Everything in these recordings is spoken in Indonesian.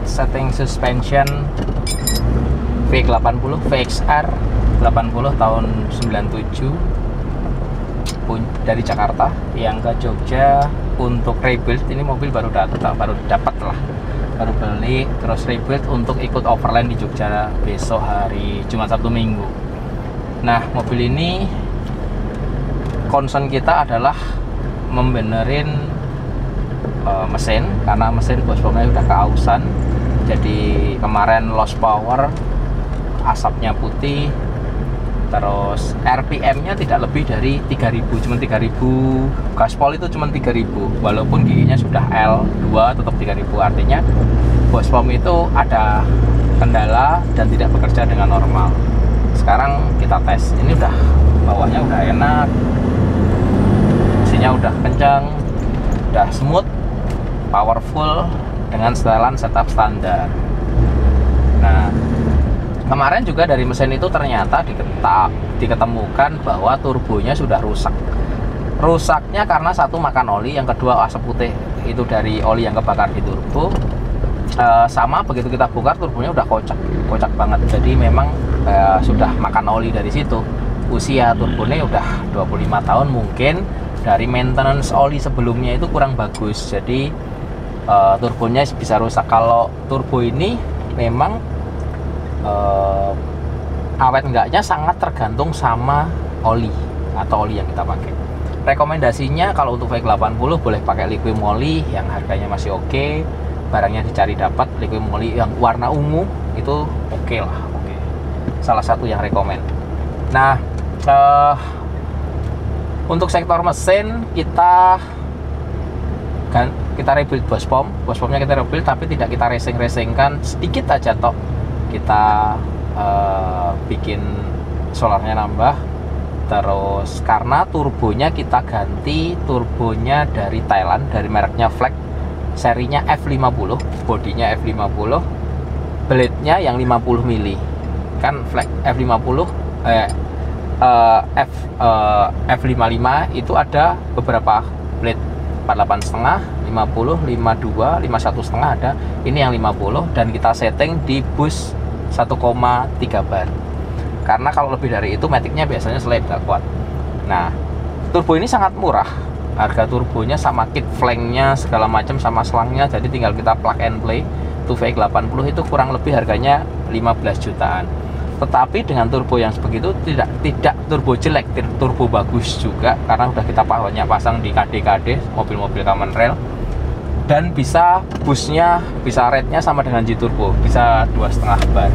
setting suspension V80 VXR 80 tahun 97 dari Jakarta yang ke Jogja untuk rebuild. Ini mobil baru dapat lah, baru beli terus rebuild untuk ikut overland di Jogja besok hari Jumat Sabtu Minggu. Nah, mobil ini concern kita adalah membenerin mesin, karena mesin bospomnya udah keausan. Jadi kemarin lost power, asapnya putih, terus RPM-nya tidak lebih dari 3000, cuma 3000. Gaspol itu cuma 3000, walaupun giginya sudah L2 tetap 3000. Artinya bospom itu ada kendala dan tidak bekerja dengan normal. Sekarang kita tes, ini udah bawahnya udah enak, mesinnya udah kencang, udah smooth, powerful dengan setelan setup standar. Nah, kemarin juga dari mesin itu ternyata diketemukan bahwa turbonya sudah rusak. Rusaknya karena satu makan oli, yang kedua asap putih itu dari oli yang kebakar di turbo. Sama begitu kita bongkar, turbonya udah kocak banget. Jadi memang sudah makan oli dari situ. Usia turbonya udah 25 tahun, mungkin dari maintenance oli sebelumnya itu kurang bagus. Jadi turbonya bisa rusak. Kalau turbo ini memang awet enggaknya sangat tergantung sama oli atau oli yang kita pakai. Rekomendasinya kalau untuk V80 boleh pakai liquid moly yang harganya masih oke, barangnya dicari dapat. Liquid moly yang warna ungu itu oke lah, oke. Salah satu yang rekomend. Nah, untuk sektor mesin kita rebuild bospomnya kita rebuild, tapi tidak kita racing-racingkan, sedikit aja tok. Kita bikin solarnya nambah, terus karena turbonya kita ganti turbonya dari Thailand, dari mereknya Flex, serinya F50, bodinya F50, blade-nya yang 50 mili. Kan Flex F50 F55 itu ada beberapa blade, 48,5, 50, 52, 51,5 ada. Ini yang 50 dan kita setting di bus 1,3 bar. Karena kalau lebih dari itu maticnya biasanya slide, gak kuat. Nah, turbo ini sangat murah. Harga turbonya sama kit flanknya segala macam sama selangnya, jadi tinggal kita plug and play. Tuh V80 itu kurang lebih harganya 15 jutaan. Tetapi dengan turbo yang sebegitu tidak turbo jelek, turbo bagus juga, karena udah kita pasang di KD mobil-mobil common rail, dan bisa busnya, bisa rate-nya sama dengan G turbo, bisa 2,5 bar.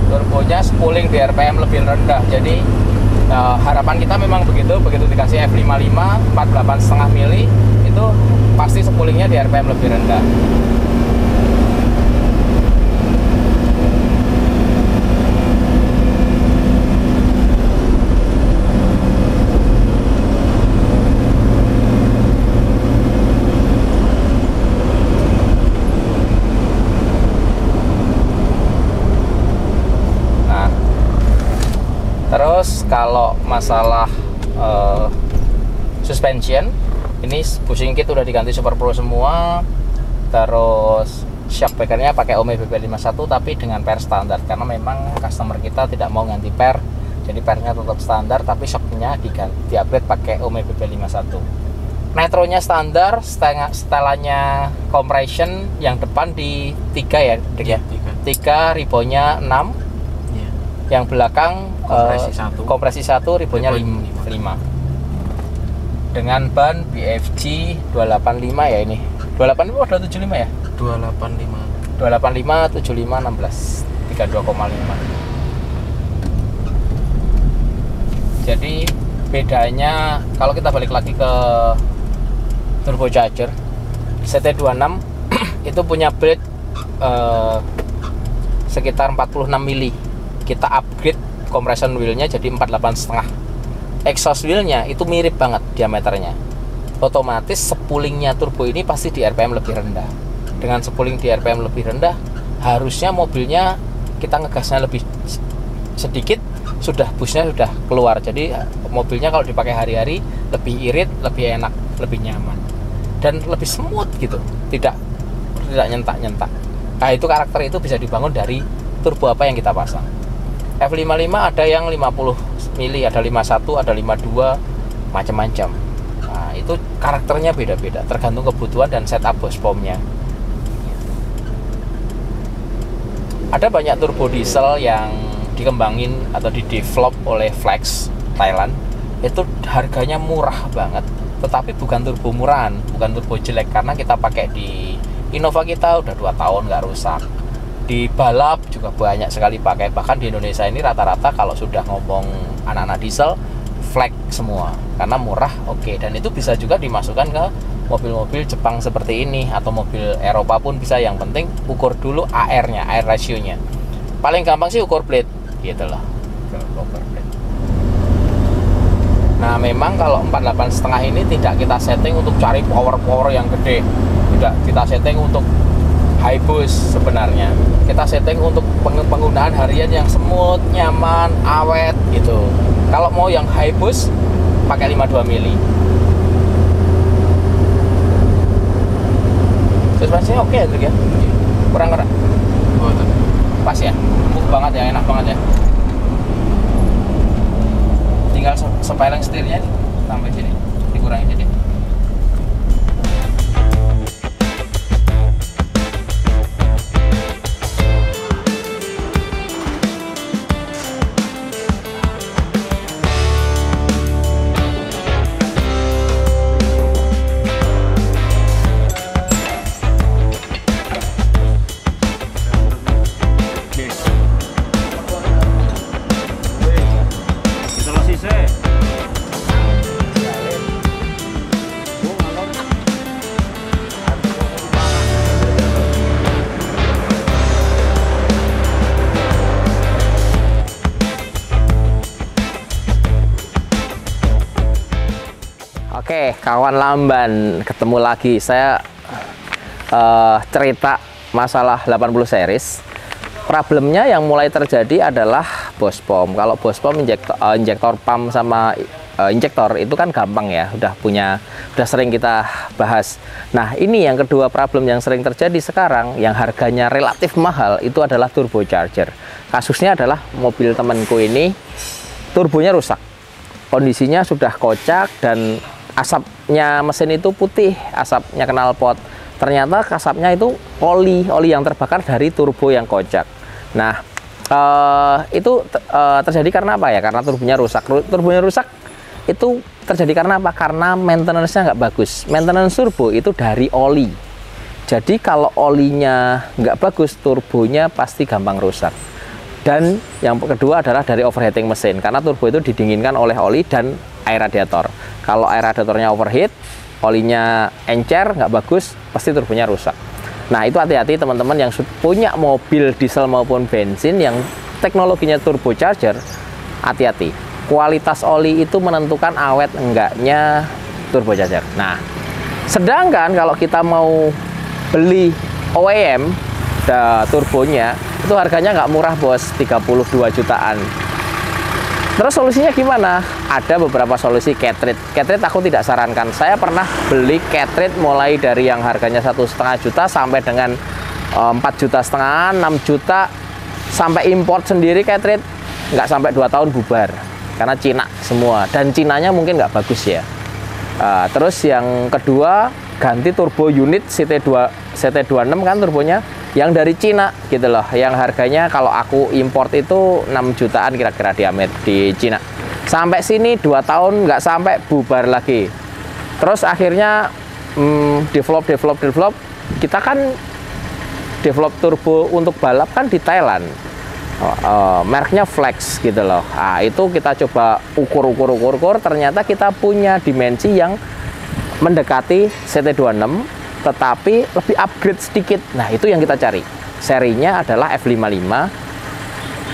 Turbonya spooling di RPM lebih rendah, jadi harapan kita memang begitu dikasih F55 48,5 mili itu pasti spoolingnya di RPM lebih rendah. Terus kalau masalah suspension, ini bushing kit udah diganti Super Pro semua. Terus shock breakernya pakai Ome BP51 tapi dengan per standar, karena memang customer kita tidak mau ganti per, jadi pernya tetap standar tapi shocknya di-upgrade pakai Ome BP51. Nitronya standar, setelannya compression yang depan di 3 ya, Dek ya. 3 ribonya 6. Yang belakang kompresi 1 ribonya 5 dengan ban BFG 285 ya. Ini 285 atau 275 ya? 285 75 16 32,5. Jadi bedanya kalau kita balik lagi ke turbocharger CT26 itu punya blade sekitar 46 mili. Kita upgrade compression wheelnya jadi 48,5. Exhaust wheelnya itu mirip banget diameternya. Otomatis spoolingnya turbo ini pasti di RPM lebih rendah. Dengan spooling di RPM lebih rendah, harusnya mobilnya kita ngegasnya lebih sedikit, sudah busnya sudah keluar. Jadi mobilnya kalau dipakai hari-hari lebih irit, lebih enak, lebih nyaman dan lebih smooth gitu. Tidak tidak nyentak-nyentak. Nah, itu karakter itu bisa dibangun dari turbo apa yang kita pasang. F55 ada yang 50 mili, ada 51, ada 52, macam-macam. Nah, itu karakternya beda-beda, tergantung kebutuhan dan setup bospomnya. Ada banyak turbo diesel yang dikembangin atau di-develop oleh Flex Thailand. Itu harganya murah banget, tetapi bukan turbo murahan, bukan turbo jelek, karena kita pakai di Innova kita udah 2 tahun nggak rusak. Di balap juga banyak sekali pakai, bahkan di Indonesia ini rata-rata kalau sudah ngomong anak-anak diesel Flex semua, karena murah, oke. Dan itu bisa juga dimasukkan ke mobil-mobil Jepang seperti ini, atau mobil Eropa pun bisa. Yang penting ukur dulu AR-nya, air ratio-nya. Paling gampang sih ukur blade, gitu loh. Ukur blade. Nah, memang kalau 48,5 ini tidak kita setting untuk cari power yang gede, tidak kita setting untuk high boost sebenarnya. Kita setting untuk penggunaan harian yang smooth, nyaman, awet gitu. Kalau mau yang high boost pakai 52 mili. Suspensinya oke ya, ya. Kurang keras. Oh, pas ya. Empuk banget ya, enak banget ya. Tinggal sepeling setirnya nih, sampai sini. Dikurangin jadi. Oke, kawan lamban, ketemu lagi. Saya cerita masalah 80 series. Problemnya yang mulai terjadi adalah bospom. Kalau bospom injektor pump sama injektor itu kan gampang ya, udah sering kita bahas. Nah, ini yang kedua problem yang sering terjadi sekarang, yang harganya relatif mahal, itu adalah turbocharger. Kasusnya adalah mobil temanku ini turbonya rusak, kondisinya sudah kocak dan asapnya mesin itu putih, asapnya knalpot. Ternyata asapnya itu oli yang terbakar dari turbo yang kocak. Nah, itu terjadi karena apa ya? Karena turbonya rusak. Turbonya rusak itu terjadi karena apa? Karena maintenance-nya nggak bagus. Maintenance turbo itu dari oli. Jadi kalau olinya nggak bagus, turbonya pasti gampang rusak. Dan yang kedua adalah dari overheating mesin, karena turbo itu didinginkan oleh oli dan air radiator. Kalau air radiatornya overheat, olinya encer, nggak bagus, pasti turbonya rusak. Nah, itu hati-hati teman-teman yang punya mobil diesel maupun bensin yang teknologinya turbocharger, hati-hati. Kualitas oli itu menentukan awet enggaknya turbocharger. Nah, sedangkan kalau kita mau beli OEM turbonya, itu harganya nggak murah bos, 32 jutaan. Terus solusinya gimana? Ada beberapa solusi cartridge. Cartridge aku tidak sarankan. Saya pernah beli cartridge mulai dari yang harganya 1,5 juta sampai dengan 4,5 juta, 6 juta, sampai import sendiri cartridge nggak sampai 2 tahun bubar karena Cina semua, dan Cinanya mungkin nggak bagus ya. Terus yang kedua, ganti turbo unit CT26 kan turbonya yang dari Cina gitu loh, yang harganya kalau aku import itu 6 jutaan kira-kira di Cina. Sampai sini 2 tahun nggak sampai, bubar lagi. Terus akhirnya develop. Kita kan develop turbo untuk balap kan di Thailand, mereknya Flex gitu loh. Nah, itu kita coba ukur, ternyata kita punya dimensi yang mendekati CT26 tetapi lebih upgrade sedikit. Nah, itu yang kita cari. Serinya adalah F55,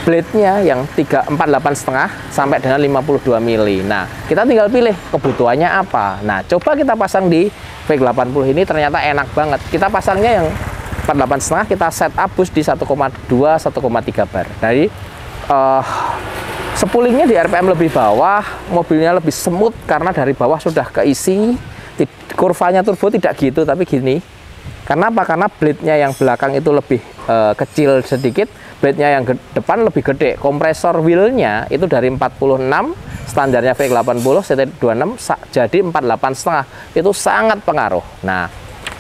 blade-nya yang 48,5 sampai dengan 52 mili. Nah, kita tinggal pilih kebutuhannya apa. Nah, coba kita pasang di V80 ini, ternyata enak banget. Kita pasangnya yang 48,5, kita set up boost di 1,2 1,3 bar. Jadi spoolingnya di RPM lebih bawah, mobilnya lebih smooth karena dari bawah sudah keisi. Kurvanya turbo tidak gitu, tapi gini Kenapa? Karena blade-nya yang belakang itu lebih kecil sedikit, blade-nya yang depan lebih gede. Kompresor wheel-nya itu dari 46, standarnya V80 CT26 jadi 48,5. Itu sangat pengaruh. Nah,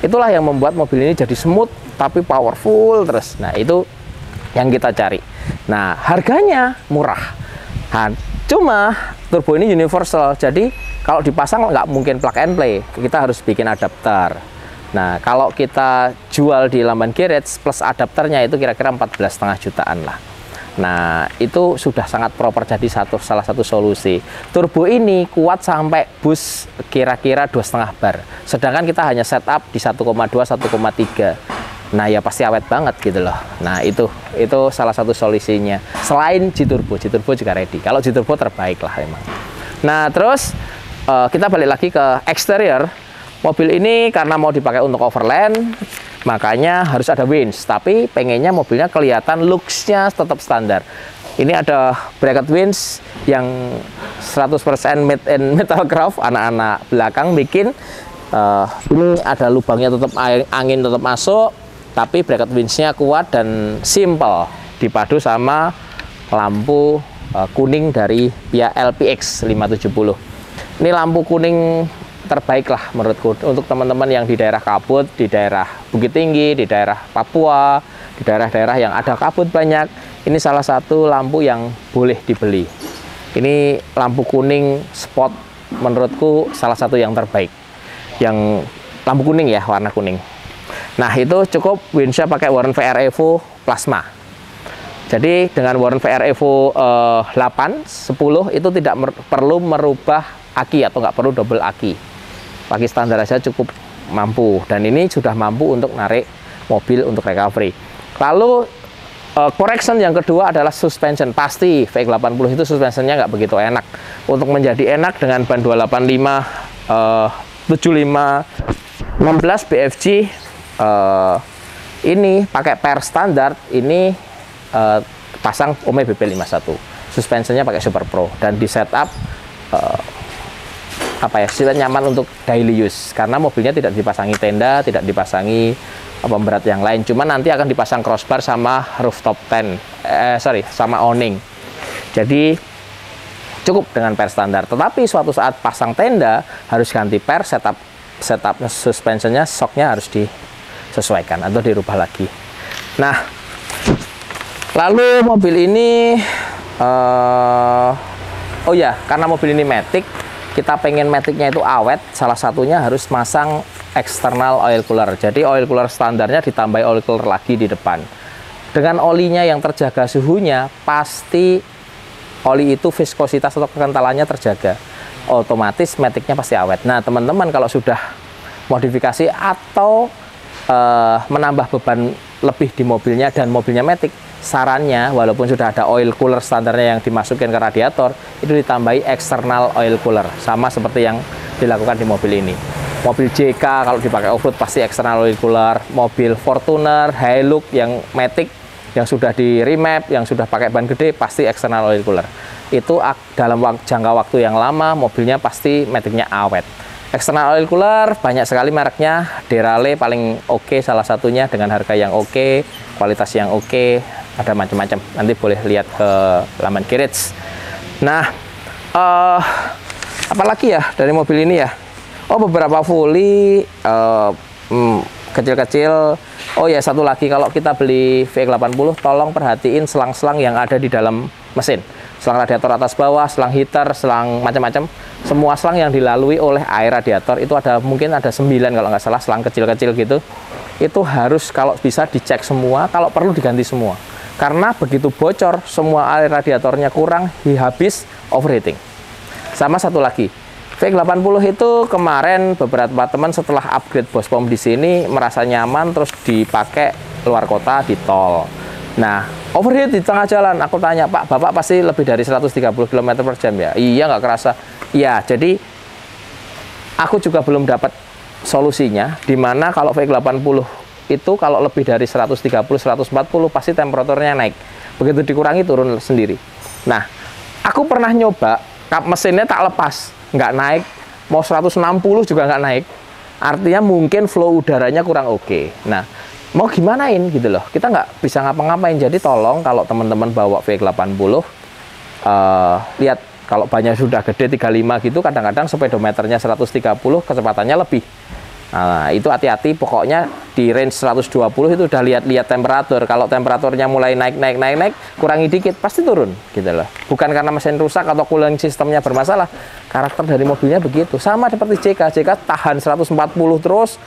itulah yang membuat mobil ini jadi smooth tapi powerful terus. Nah, itu yang kita cari. Nah, harganya murah. Nah, cuma turbo ini universal, jadi kalau dipasang nggak mungkin plug and play, kita harus bikin adapter. Nah, kalau kita jual di Laman Garage plus adapternya itu kira-kira 14,5 jutaan lah. Nah, itu sudah sangat proper, jadi salah satu solusi. Turbo ini kuat sampai bus kira-kira 2,5 bar. Sedangkan kita hanya setup di 1,2, 1,3. Nah, ya pasti awet banget gitu loh. Nah, itu salah satu solusinya. Selain G-Turbo juga ready. Kalau G-Turbo terbaik lah emang. Nah, terus kita balik lagi ke eksterior. Mobil ini karena mau dipakai untuk overland, makanya harus ada winch. Tapi pengennya mobilnya kelihatan looks-nya tetap standar. Ini ada bracket winch yang 100% made in Metalcraft. Anak-anak belakang bikin. Ini ada lubangnya, tetap angin tetap masuk. Tapi bracket winch-nya kuat dan simple. Dipadu sama lampu kuning dari Pia LPX 570. Ini lampu kuning terbaik lah menurutku untuk teman-teman yang di daerah kabut, di daerah Bukit Tinggi, di daerah Papua, di daerah-daerah yang ada kabut banyak. Ini salah satu lampu yang boleh dibeli. Ini lampu kuning spot menurutku salah satu yang terbaik. Yang lampu kuning ya, warna kuning. Nah, itu cukup winch-nya pakai Warren VR Evo Plasma. Jadi dengan Warren VR Evo 8, 10 itu tidak perlu merubah aki atau nggak perlu double aki. Pakai standar aja cukup mampu, dan ini sudah mampu untuk narik mobil untuk recovery. Lalu correction yang kedua adalah suspension. Pasti V80 itu suspensionnya nggak begitu enak. Untuk menjadi enak dengan ban 285 75 16 BFG ini pakai per standar ini pasang Ome BP51. Suspensionnya pakai Super Pro dan di setup sifat nyaman untuk daily use, karena mobilnya tidak dipasangi tenda, tidak dipasangi pemberat yang lain, cuma nanti akan dipasang crossbar sama rooftop tent, sama awning. Jadi cukup dengan per standar. Tetapi suatu saat pasang tenda harus ganti per, setup suspensionnya, shocknya harus disesuaikan atau dirubah lagi. Nah, lalu mobil ini oh ya, karena mobil ini matic, kita pengen maticnya itu awet, salah satunya harus masang external oil cooler. Jadi oil cooler standarnya ditambah oil cooler lagi di depan. Dengan olinya yang terjaga suhunya, pasti oli itu viskositas atau kekentalannya terjaga. Otomatis maticnya pasti awet. Nah, teman-teman kalau sudah modifikasi atau menambah beban lebih di mobilnya dan mobilnya matic, sarannya walaupun sudah ada oil cooler standarnya yang dimasukkan ke radiator, itu ditambahi external oil cooler, sama seperti yang dilakukan di mobil ini. Mobil JK kalau dipakai off-road pasti external oil cooler. Mobil Fortuner, Hilux yang matic yang sudah di remap, yang sudah pakai ban gede, pasti external oil cooler. Itu dalam jangka waktu yang lama mobilnya pasti maticnya awet. External oil cooler banyak sekali mereknya. Derale paling oke salah satunya dengan harga yang oke, kualitas yang oke, ada macam-macam. Nanti boleh lihat ke Laman Garage. Nah, apalagi ya dari mobil ini ya? Oh, beberapa foli kecil-kecil. Oh ya, satu lagi, kalau kita beli V80 tolong perhatiin selang-selang yang ada di dalam mesin. Selang radiator atas bawah, selang heater, selang macam-macam. Semua selang yang dilalui oleh air radiator itu mungkin ada 9 kalau nggak salah, selang kecil-kecil gitu. Itu harus kalau bisa dicek semua, kalau perlu diganti semua. Karena begitu bocor, semua air radiatornya kurang, habis overheating. Sama satu lagi, V80 itu kemarin beberapa teman setelah upgrade Bospom di sini merasa nyaman, terus dipakai luar kota di tol. Nah, overheat di tengah jalan. Aku tanya, Pak, Bapak pasti lebih dari 130 km per jam ya? Iya, nggak kerasa. Iya, jadi aku juga belum dapat solusinya, dimana kalau V80 itu kalau lebih dari 130-140 pasti temperaturnya naik. Begitu dikurangi turun sendiri. Nah, aku pernah nyoba, kap mesinnya tak lepas, nggak naik. Mau 160 juga nggak naik. artinya mungkin flow udaranya kurang oke. Nah, mau gimanain gitu loh, kita nggak bisa ngapa-ngapain. Jadi tolong kalau teman-teman bawa V80, lihat kalau bannya sudah gede 35 gitu, kadang-kadang speedometernya 130, kecepatannya lebih. Nah, itu hati-hati, pokoknya di range 120 itu udah lihat-lihat temperatur. Kalau temperaturnya mulai naik, kurangi dikit, pasti turun gitu loh. Bukan karena mesin rusak atau cooling sistemnya bermasalah. Karakter dari mobilnya begitu. Sama seperti JK tahan 140 terus,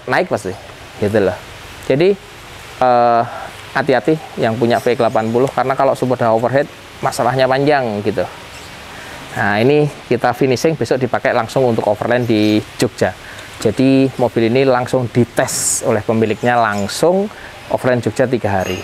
naik pasti gitu loh. Jadi hati-hati yang punya V80, karena kalau sudah overheat masalahnya panjang gitu. Nah, ini kita finishing, besok dipakai langsung untuk overland di Jogja. Jadi mobil ini langsung dites oleh pemiliknya, langsung overland Jogja 3 hari.